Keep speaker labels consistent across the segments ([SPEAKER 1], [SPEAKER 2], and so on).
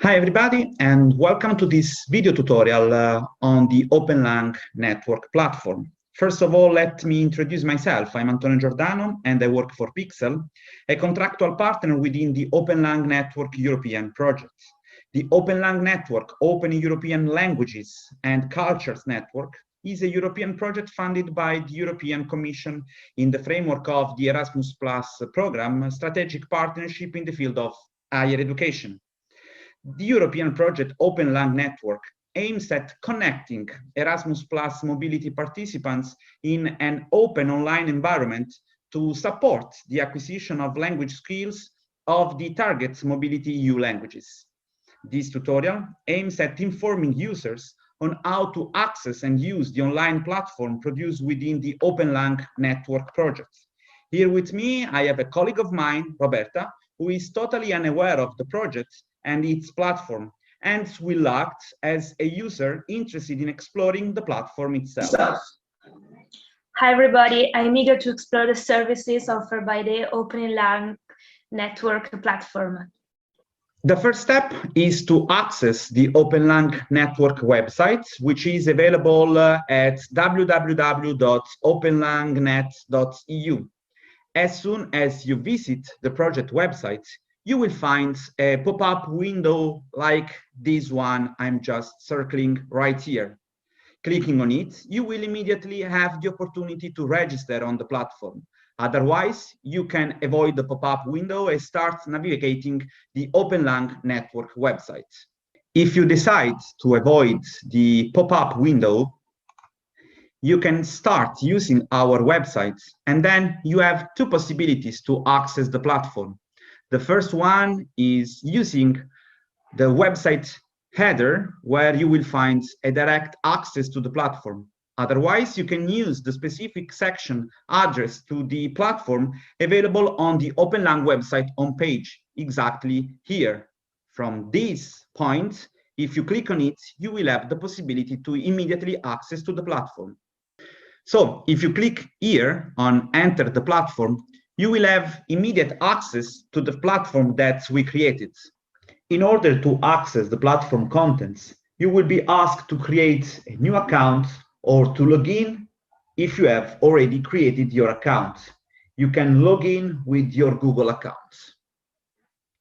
[SPEAKER 1] Hi everybody, and welcome to this video tutorial on the OPENLang network platform. First of all, let me introduce myself. I'm Antonio Giordano and I work for Pixel, a contractual partner within the OPENLang Network European project. The OPENLang Network, Open European Languages and Cultures Network, is a European project funded by the European Commission in the framework of the Erasmus Plus program, strategic partnership in the field of higher education. The European project OPENLang Network aims at connecting Erasmus Plus mobility participants in an open online environment to support the acquisition of language skills of the target mobility EU languages. This tutorial aims at informing users on how to access and use the online platform produced within the OPENLang Network project. Here with me, I have a colleague of mine, Roberta, who is totally unaware of the project and its platform, and will act as a user interested in exploring the platform itself.
[SPEAKER 2] Hi everybody, I'm eager to explore the services offered by the OPENLang network platform.
[SPEAKER 1] The first step is to access the OPENLang network website, which is available at www.openlangnet.eu. As soon as you visit the project website, you will find a pop-up window like this one I'm just circling right here. Clicking on it, you will immediately have the opportunity to register on the platform. Otherwise, you can avoid the pop-up window and start navigating the OPENLang network website. If you decide to avoid the pop-up window, you can start using our website, and then you have two possibilities to access the platform. The first one is using the website header, where you will find a direct access to the platform. Otherwise, you can use the specific section address to the platform available on the OPENLang website homepage, exactly here. From this point, if you click on it, you will have the possibility to immediately access to the platform. So if you click here on Enter the platform, you will have immediate access to the platform that we created. In order to access the platform contents, you will be asked to create a new account or to log in if you have already created your account. You can log in with your Google account.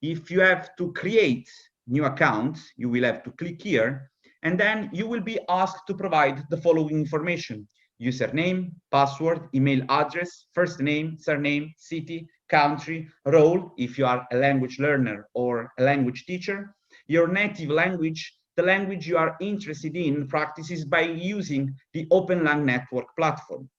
[SPEAKER 1] If you have to create new account, you will have to click here, and then you will be asked to provide the following information: username, password, email address, first name, surname, city, country, role, if you are a language learner or a language teacher, your native language, the language you are interested in practices by using the OPENLang network platform.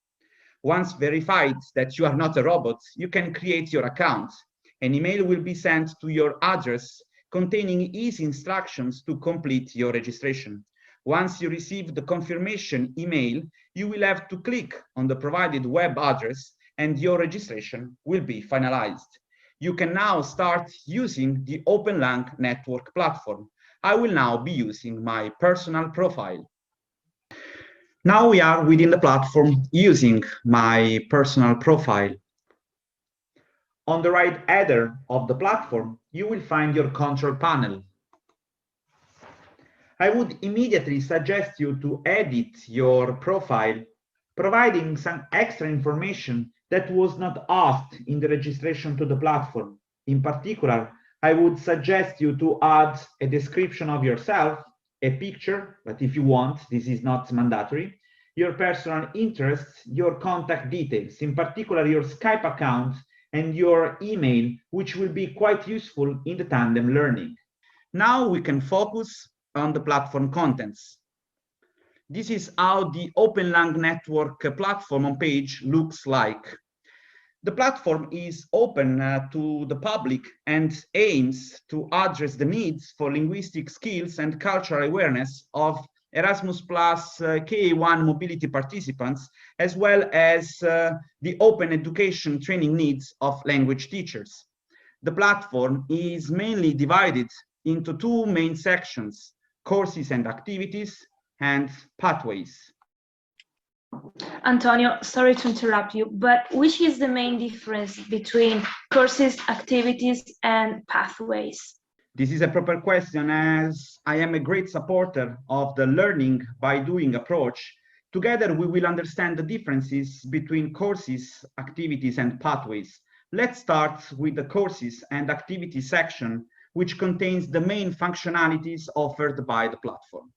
[SPEAKER 1] Once verified that you are not a robot, you can create your account. An email will be sent to your address containing easy instructions to complete your registration. Once you receive the confirmation email, you will have to click on the provided web address and your registration will be finalized. You can now start using the OPENLang network platform. I will now be using my personal profile. Now we are within the platform using my personal profile. On the right header of the platform, you will find your control panel. I would immediately suggest you to edit your profile, providing some extra information that was not asked in the registration to the platform. In particular, I would suggest you to add a description of yourself, a picture, but if you want, this is not mandatory, your personal interests, your contact details, in particular your Skype account and your email, which will be quite useful in the Tandem learning. Now we can focus on the platform contents. This is how the OPENLang network platform on page looks like. The platform is open to the public and aims to address the needs for linguistic skills and cultural awareness of Erasmus Plus KA1 mobility participants, as well as the open education training needs of language teachers. The platform is mainly divided into two main sections: courses and activities, and pathways.
[SPEAKER 2] Antonio, sorry to interrupt you, but which is the main difference between courses, activities, and pathways?
[SPEAKER 1] This is a proper question, as I am a great supporter of the learning by doing approach. Together, we will understand the differences between courses, activities, and pathways. Let's start with the courses and activities section, which contains the main functionalities offered by the platform.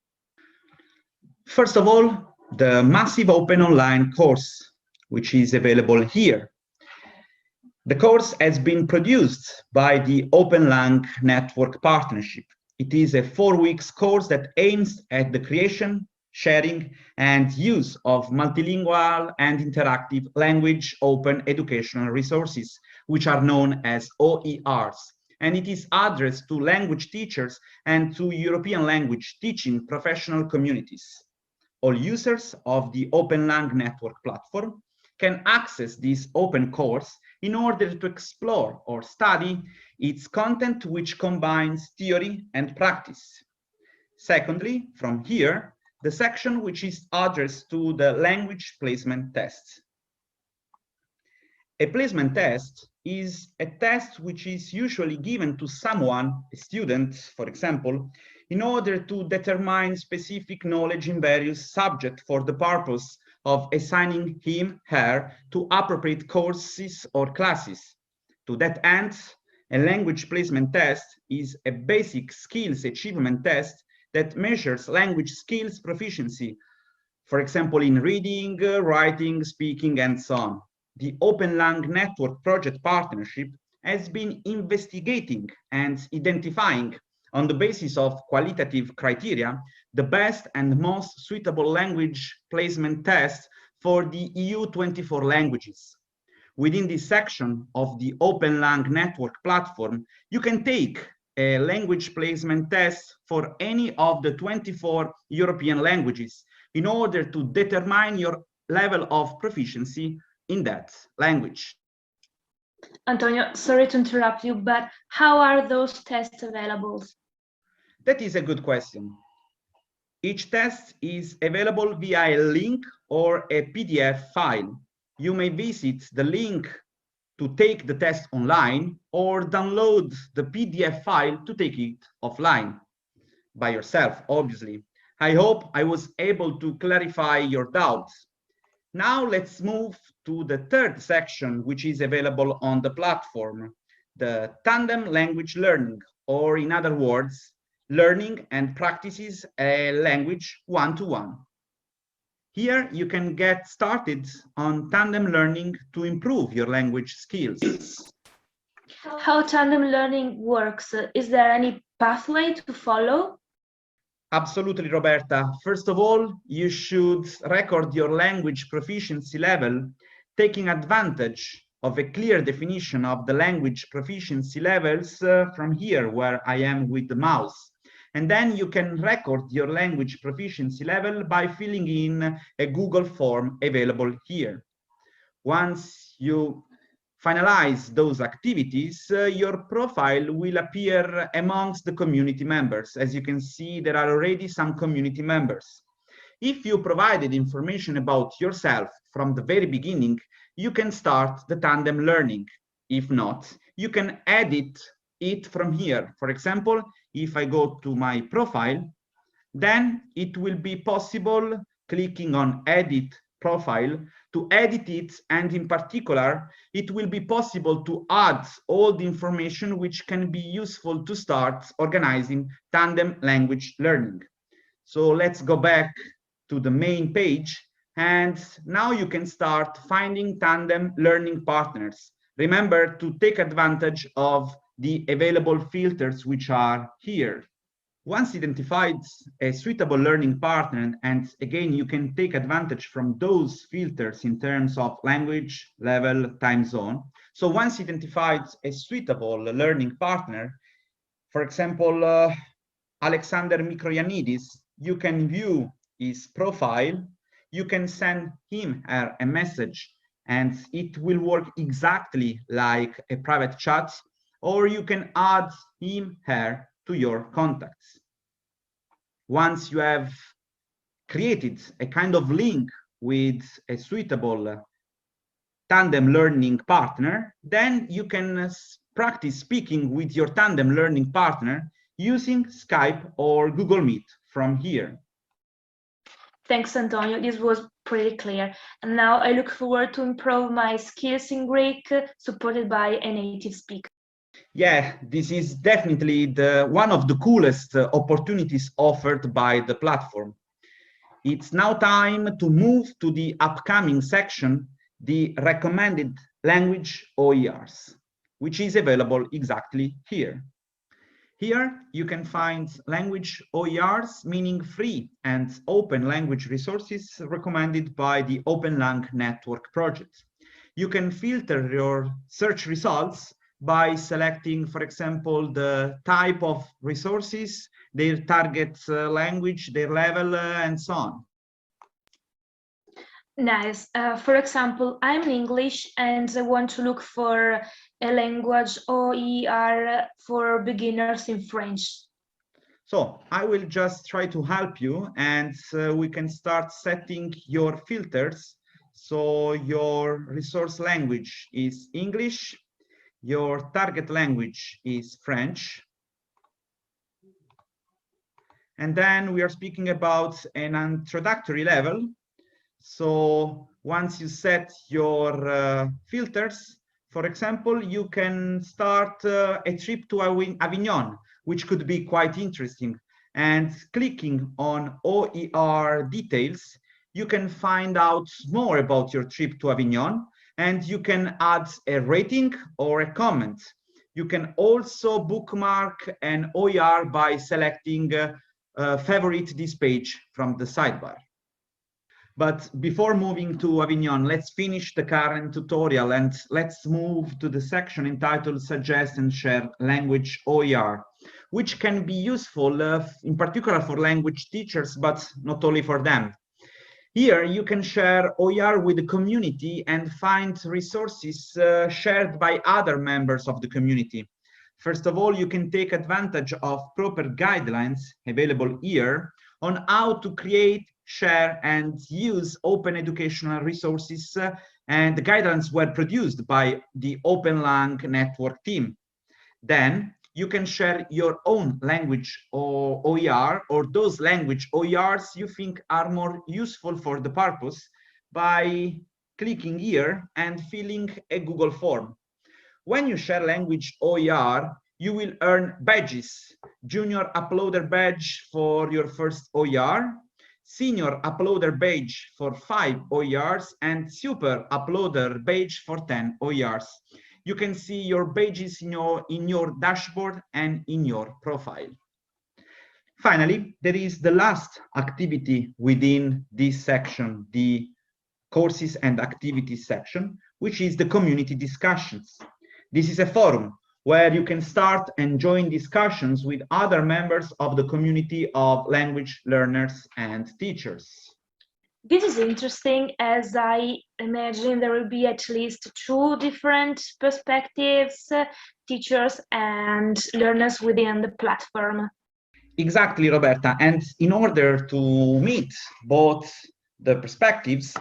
[SPEAKER 1] First of all, the massive open online course, which is available here. The course has been produced by the OPENLang network partnership. It is a 4-week course that aims at the creation, sharing, and use of multilingual and interactive language open educational resources, which are known as OERs. And it is addressed to language teachers and to European language teaching professional communities. All users of the OPENLang network platform can access this open course in order to explore or study its content, which combines theory and practice. Secondly, from here, the section which is addressed to the language placement test. A placement test is a test which is usually given to someone, a student, for example, in order to determine specific knowledge in various subjects for the purpose of assigning him, her to appropriate courses or classes. To that end, a language placement test is a basic skills achievement test that measures language skills proficiency, for example, in reading, writing, speaking, and so on. The OPENLang network project partnership has been investigating and identifying, on the basis of qualitative criteria, the best and most suitable language placement test for the EU 24 languages. Within this section of the OPENLang network platform, you can take a language placement test for any of the 24 European languages in order to determine your level of proficiency in that language.
[SPEAKER 2] Antonio, sorry to interrupt you, but how are those tests available?
[SPEAKER 1] That is a good question. Each test is available via a link or a PDF file. You may visit the link to take the test online or download the PDF file to take it offline by yourself, obviously. I hope I was able to clarify your doubts. Now let's move to the third section, which is available on the platform, the Tandem language learning, or in other words, learning and practices a language one-to-one. Here you can get started on Tandem learning to improve your language skills.
[SPEAKER 2] How Tandem learning works? Is there any pathway to follow?
[SPEAKER 1] Absolutely, Roberta. First of all, you should record your language proficiency level, taking advantage of a clear definition of the language proficiency levels from here, where I am with the mouse. And then you can record your language proficiency level by filling in a Google form available here. Once you finalize those activities, your profile will appear amongst the community members. As you can see, there are already some community members. If you provided information about yourself from the very beginning, you can start the Tandem learning. If not, you can edit it from here. For example, if I go to my profile, then it will be possible, clicking on Edit Profile, to edit it, and in particular, it will be possible to add all the information which can be useful to start organizing Tandem language learning. So let's go back to the main page, and now you can start finding Tandem learning partners. Remember to take advantage of the available filters which are here. Once identified a suitable learning partner, and again, you can take advantage from those filters in terms of language, level, time zone. So once identified a suitable learning partner, for example, Alexander Mikroyanidis, you can view his profile, you can send him or a message, and it will work exactly like a private chat, or you can add him, her to your contacts. Once you have created a kind of link with a suitable Tandem learning partner, then you can practice speaking with your Tandem learning partner using Skype or Google Meet from here.
[SPEAKER 2] Thanks, Antonio. This was pretty clear. And now I look forward to improve my skills in Greek, supported by a native speaker.
[SPEAKER 1] Yeah, this is definitely one of the coolest opportunities offered by the platform. It's now time to move to the upcoming section, the recommended language OERs, which is available exactly here. Here you can find language OERs, meaning free and open language resources recommended by the OPENLang network project. You can filter your search results by selecting, for example, the type of resources, their target language, their level, and so on.
[SPEAKER 2] Nice. For example, I'm English and I want to look for a language OER for beginners in French.
[SPEAKER 1] So I will just try to help you, and we can start setting your filters. So your resource language is English, your target language is French. And then we are speaking about an introductory level. So once you set your filters, for example, you can start a trip to Avignon, which could be quite interesting. And clicking on OER details, you can find out more about your trip to Avignon, and you can add a rating or a comment. You can also bookmark an OER by selecting favorite this page from the sidebar. But before moving to Avignon, let's finish the current tutorial and let's move to the section entitled Suggest and Share Language OER, which can be useful in particular for language teachers, but not only for them. Here you can share OER with the community and find resources shared by other members of the community. First of all, you can take advantage of proper guidelines available here on how to create, share, and use open educational resources, and the guidelines were produced by the OPENLang network team. Then you can share your own language or OER, or those language OERs you think are more useful for the purpose, by clicking here and filling a Google form. When you share language OER, you will earn badges: Junior Uploader Badge for your first OER, Senior Uploader Badge for 5 OERs, and Super Uploader Badge for 10 OERs. You can see your badges in your dashboard and in your profile. Finally, there is the last activity within this section, the courses and activities section, which is the community discussions. This is a forum where you can start and join discussions with other members of the community of language learners and teachers.
[SPEAKER 2] This is interesting, as I imagine there will be at least 2 different perspectives, teachers and learners within the platform.
[SPEAKER 1] Exactly, Roberta. And in order to meet both the perspectives,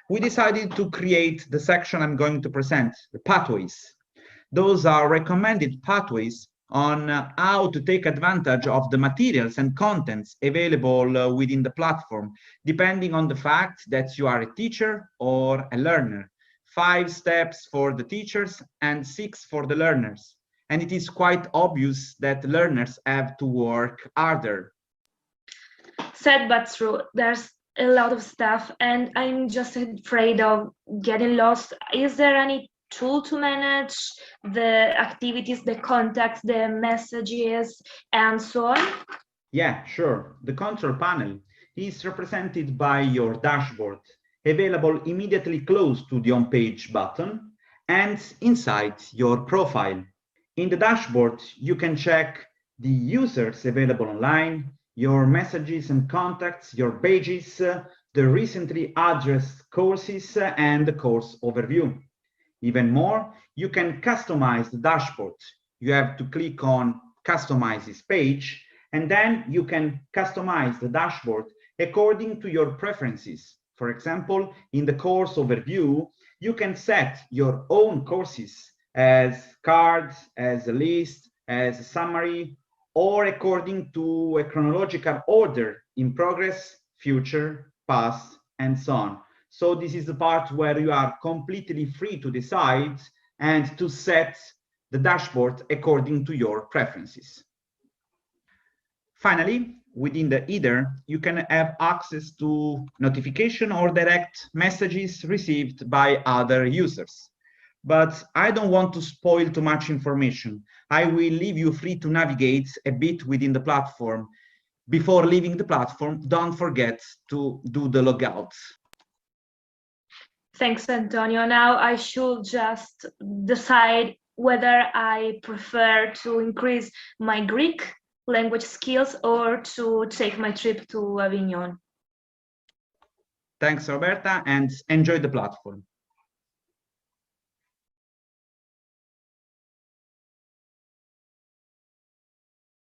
[SPEAKER 1] we decided to create the section I'm going to present, the pathways. Those are recommended pathways on how to take advantage of the materials and contents available within the platform, depending on the fact that you are a teacher or a learner. 5 steps for the teachers and 6 for the learners. And it is quite obvious that learners have to work harder.
[SPEAKER 2] Said but true. There's a lot of stuff and I'm just afraid of getting lost. Is there any tool to manage the activities, the contacts, the messages, and so on?
[SPEAKER 1] Yeah, sure. The control panel is represented by your dashboard, available immediately close to the homepage button and inside your profile. In the dashboard, you can check the users available online, your messages and contacts, your pages, the recently addressed courses, and the course overview. Even more, you can customize the dashboard. You have to click on Customize this page, and then you can customize the dashboard according to your preferences. For example, in the course overview, you can set your own courses as cards, as a list, as a summary, or according to a chronological order in progress, future, past, and so on. So this is the part where you are completely free to decide and to set the dashboard according to your preferences. Finally, within the header, you can have access to notification or direct messages received by other users. But I don't want to spoil too much information. I will leave you free to navigate a bit within the platform. Before leaving the platform, don't forget to do the logouts.
[SPEAKER 2] Thanks, Antonio. Now I should just decide whether I prefer to increase my Greek language skills or to take my trip to Avignon.
[SPEAKER 1] Thanks, Roberta, and enjoy the platform.